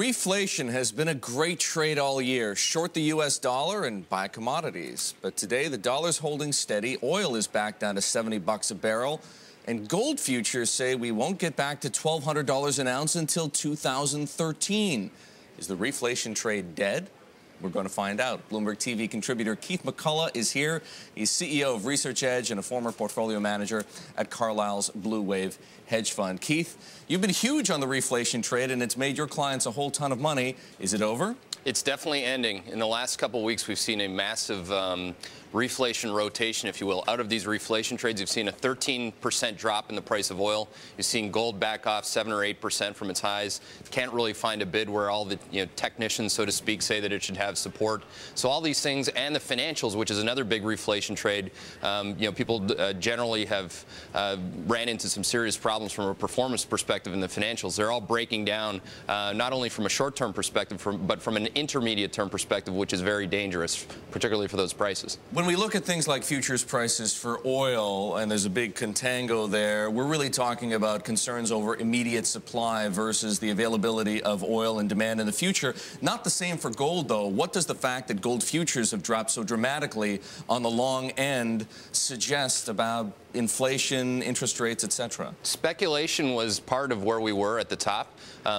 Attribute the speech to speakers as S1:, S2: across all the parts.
S1: Reflation has been a great trade all year. Short the U.S. dollar and buy commodities. But today, the dollar's holding steady. Oil is back down to $70 a barrel. And gold futures say we won't get back to $1,200 an ounce until 2013. Is the reflation trade dead? We're going to find out. Bloomberg TV contributor Keith McCullough is here. He's CEO of Research Edge and a former portfolio manager at Carlyle's Blue Wave hedge fund. Keith, you've been huge on the reflation trade, and it's made your clients a whole ton of money. Is it over?
S2: It's definitely ending. In the last couple of weeks, we've seen a massive reflation rotation, if you will. Out of these reflation trades, you've seen a 13% drop in the price of oil. You've seen gold back off 7 or 8% from its highs. Can't really find a bid where all the technicians, so to speak, say that it should have support. So all these things, and the financials, which is another big reflation trade, people generally have ran into some serious problems from a performance perspective in the financials. They're all breaking down, not only from a short-term perspective, but from an intermediate-term perspective, which is very dangerous, particularly for those prices.
S1: When we look at things like futures prices for oil, and there's a big contango there, we're really talking about concerns over immediate supply versus the availability of oil and demand in the future. Not the same for gold, though. What does the fact that gold futures have dropped so dramatically on the long end suggest about inflation, interest rates, etc.?
S2: Speculation was part of where we were at the top,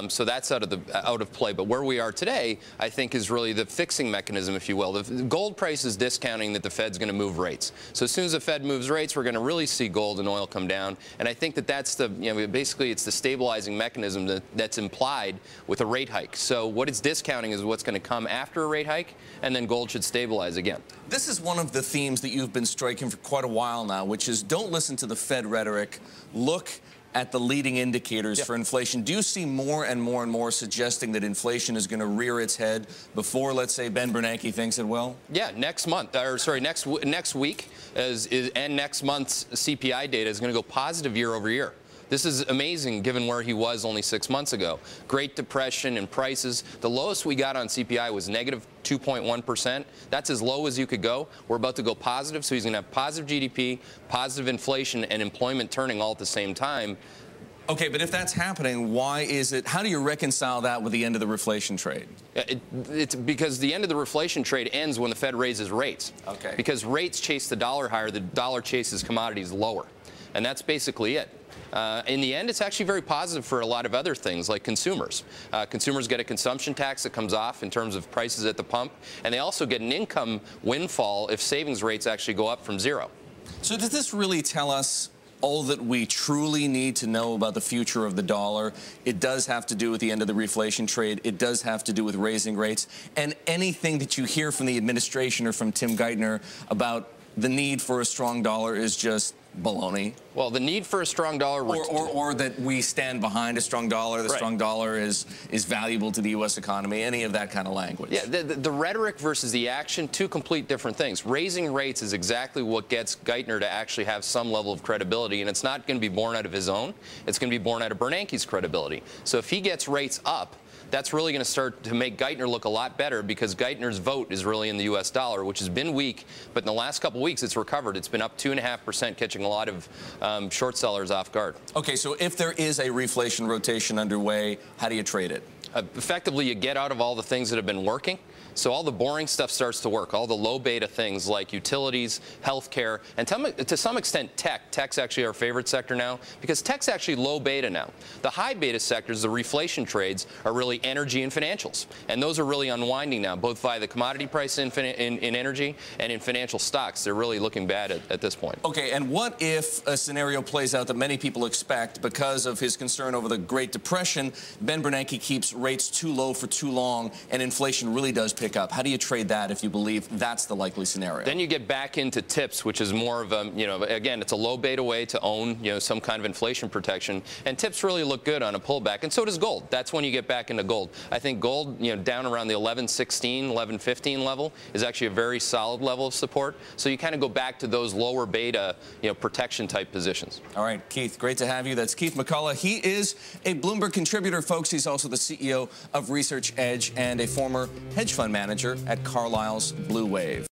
S2: so that's out of play. But where we are today, I think, is really the fixing mechanism, if you will. The gold price is discounting that the Fed's going to move rates. So as soon as the Fed moves rates, we're going to really see gold and oil come down. And I think that that's the, basically it's the stabilizing mechanism that's implied with a rate hike. So what it's discounting is what's going to come after a rate hike, and then gold should stabilize again. This
S1: is one of the themes that you've been striking for quite a while now, which is don't listen to the Fed rhetoric. Look at the leading indicators for inflation. Do you see more and more and more suggesting that inflation is going to rear its head before, let's say, Ben Bernanke thinks it will?
S2: Yeah, next month, or sorry, next week, and next month's CPI data is going to go positive year over year. This is amazing given where he was only 6 months ago. Great Depression and prices. The lowest we got on CPI was negative 2.1%. That's as low as you could go. We're about to go positive, so he's going to have positive GDP, positive inflation, and employment turning all at the same time.
S1: Okay, but if that's happening, why is it? How do you reconcile that with the end of the reflation trade?
S2: It's because the end of the reflation trade ends when the Fed raises rates.
S1: Okay.
S2: Because rates chase the dollar higher, the dollar chases commodities lower. And that's basically it. In the end, it's actually very positive for a lot of other things, like consumers. Consumers get a consumption tax that comes off in terms of prices at the pump, and they also get an income windfall if savings rates actually go up from zero.
S1: So does this really tell us all that we truly need to know about the future of the dollar? It does have to do with the end of the reflation trade. It does have to do with raising rates. And anything that you hear from the administration or from Tim Geithner about the need for a strong dollar is just baloney.
S2: Well, the need for a strong dollar,
S1: or that we stand behind a strong dollar. The strong dollar is valuable to the U.S. economy. Any of that kind of language.
S2: Yeah, the rhetoric versus the action, two complete different things. Raising rates is exactly what gets Geithner to actually have some level of credibility, and it's not going to be born out of his own. It's going to be born out of Bernanke's credibility. So if he gets rates up, that's really going to start to make Geithner look a lot better, because Geithner's vote is really in the U.S. dollar, which has been weak, but in the last couple of weeks it's recovered. It's been up 2.5%, catching a lot of short sellers off guard.
S1: Okay, so if there is a reflation rotation underway, how do you trade it?
S2: Effectively, you get out of all the things that have been working. So all the boring stuff starts to work. All the low beta things like utilities, healthcare, and to some extent tech. Tech's actually our favorite sector now, because tech's actually low beta now. The high beta sectors, the reflation trades, are really energy and financials. And those are really unwinding now, both via the commodity price in energy and in financial stocks. They're really looking bad at this point.
S1: Okay, and what if a scenario plays out that many people expect because of his concern over the Great Depression? Ben Bernanke keeps rates too low for too long, and inflation really does pick up. How do you trade that if you believe that's the likely scenario?
S2: Then you get back into tips, which is more of a, again, it's a low beta way to own, some kind of inflation protection. And tips really look good on a pullback, and so does gold. That's when you get back into gold. I think gold, down around the 11.16, 11.15 level is actually a very solid level of support. So you kind of go back to those lower beta, protection type positions.
S1: All right, Keith, great to have you. That's Keith McCullough. He is a Bloomberg contributor, folks. He's also the CEO of Research Edge and a former hedge fund manager at Carlyle's Blue Wave.